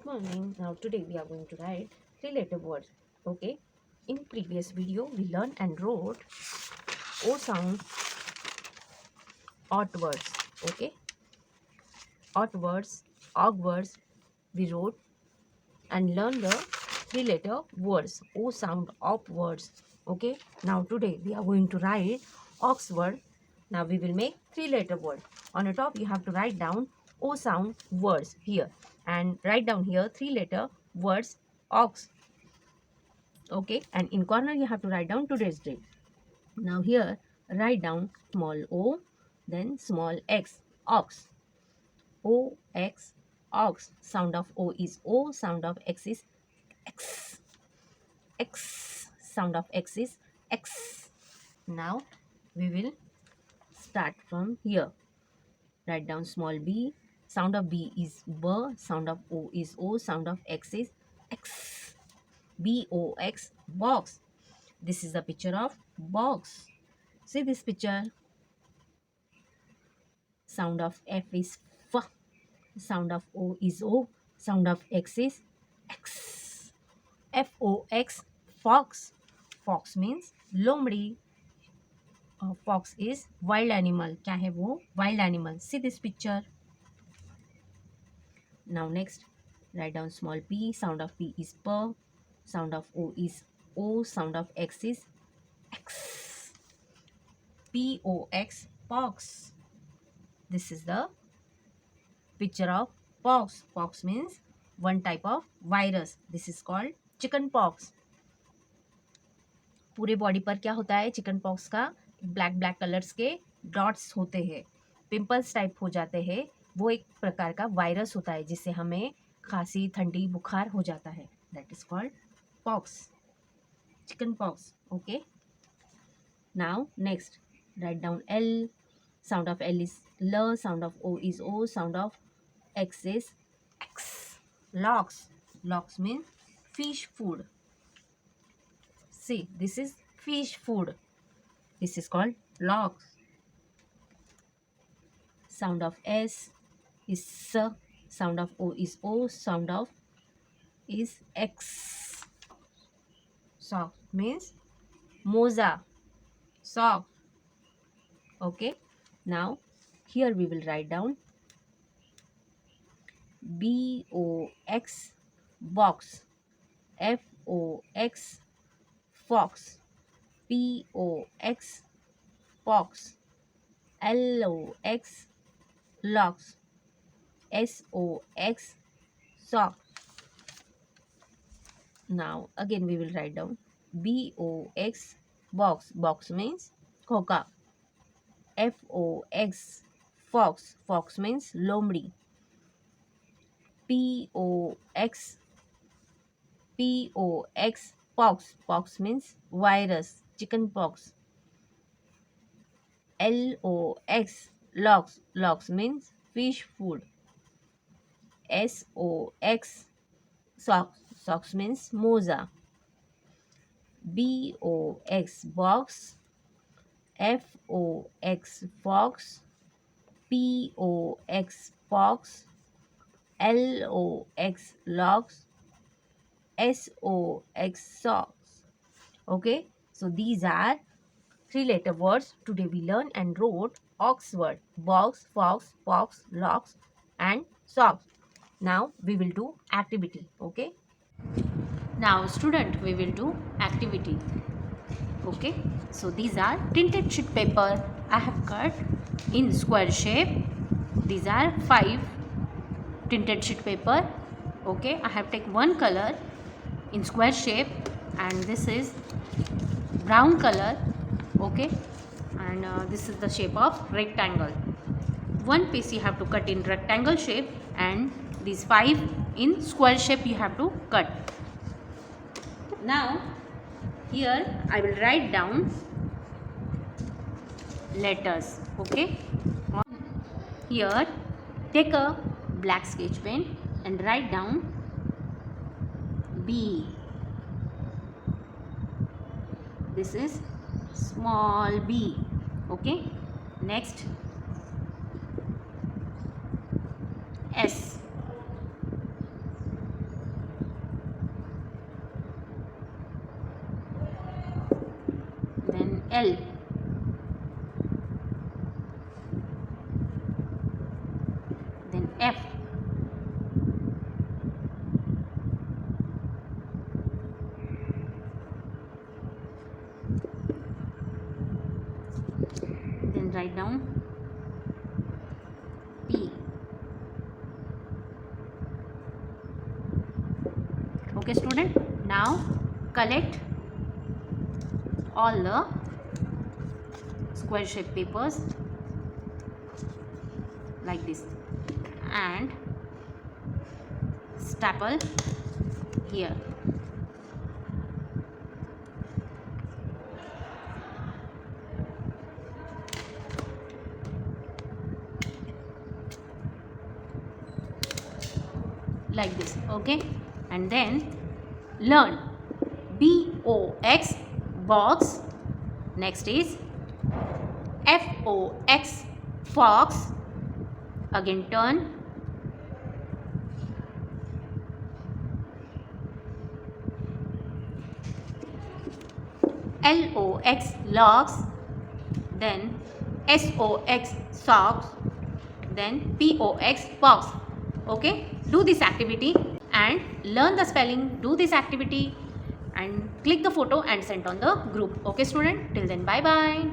morning. Now today we are going to write three-letter words. Okay. In previous video we learned and wrote O sound odd words. Okay. Odd words, odd words we wrote and learned the three-letter words. O sound odd words. Okay. Now today we are going to write ox word. Now we will make three-letter word. On the top you have to write down O sound words here and write down here three-letter words ox. Okay, and in corner you have to write down today's date. Now here write down small o, then small x, ox. O x, ox. Sound of o is o, sound of x is x. X, sound of x is x. Now we will start from here. Write down small b, sound of b is b, sound of o is o, sound of x is x. B-O-X, box. This is the picture of box. See this picture. Sound of F is F. Sound of O is O. Sound of X is X. F-O-X, fox. Fox means लोमड़ी. Fox is wild animal. क्या है वो? Wild animal. See this picture. Now next, write down small p. Sound of P is P. Sound of O is O. Sound of X is X. P-O-X, pox. This is the picture of pox. Pox means one type of virus. This is called chicken pox. पूरे body पर क्या होता है chicken pox का? Black black colours के dots होते हैं, pimples type हो जाते हैं. वो एक प्रकार का वायरस होता है जिससे हमें खांसी, ठंडी, बुखार हो जाता है. That is called pox, chicken pox. Okay. Now next, write down L. Sound of L is L. Sound of O is O. Sound of X is X. Lox. Lox means fish food. See, this is fish food. This is called lox. Sound of S is S. Sound of O is O. Sound of is X. Sock means moza. Sock. Okay. Now here we will write down B-O-X, box. F-O-X, fox. P-O-X, pox. L-O-X, locks. S-O-X, sock. Now again we will write down B-O-X, box. Box means खोका. F-O-X, fox. Fox means लोमड़ी. P-O-X, pox. Pox means virus, chicken pox. L-O-X, lox. Lox means fish food. S-O-X, socks. Socks means moza. B-O-X, box. F-O-X, fox. P-O-X, pox. L-O-X, locks. S-O-X, socks. Okay, so these are three-letter words. Today we learn and wrote ox word, box, fox, pox, locks and socks. Now we will do activity. Okay. Now student, we will do activity. Okay, so these are tinted sheet paper I have cut in square shape. These are 5 tinted sheet paper. Okay, I have taken one color in square shape and this is brown color. Okay, and this is the shape of rectangle. One piece you have to cut in rectangle shape and these 5 in square shape you have to cut. Now here I will write down letters. Okay, here take a black sketch pen and write down B. This is small b. Okay, next S. L, then F, then write down P. Okay student, now collect all the square shape papers like this and staple here. Like this, okay? And then learn BOX, box. Next is FOX, fox. Again turn. LOX, locks. Then SOX, socks. Then POX, pox. Okay, do this activity and learn the spelling. Do this activity and click the photo and send on the group. Okay student, till then bye bye.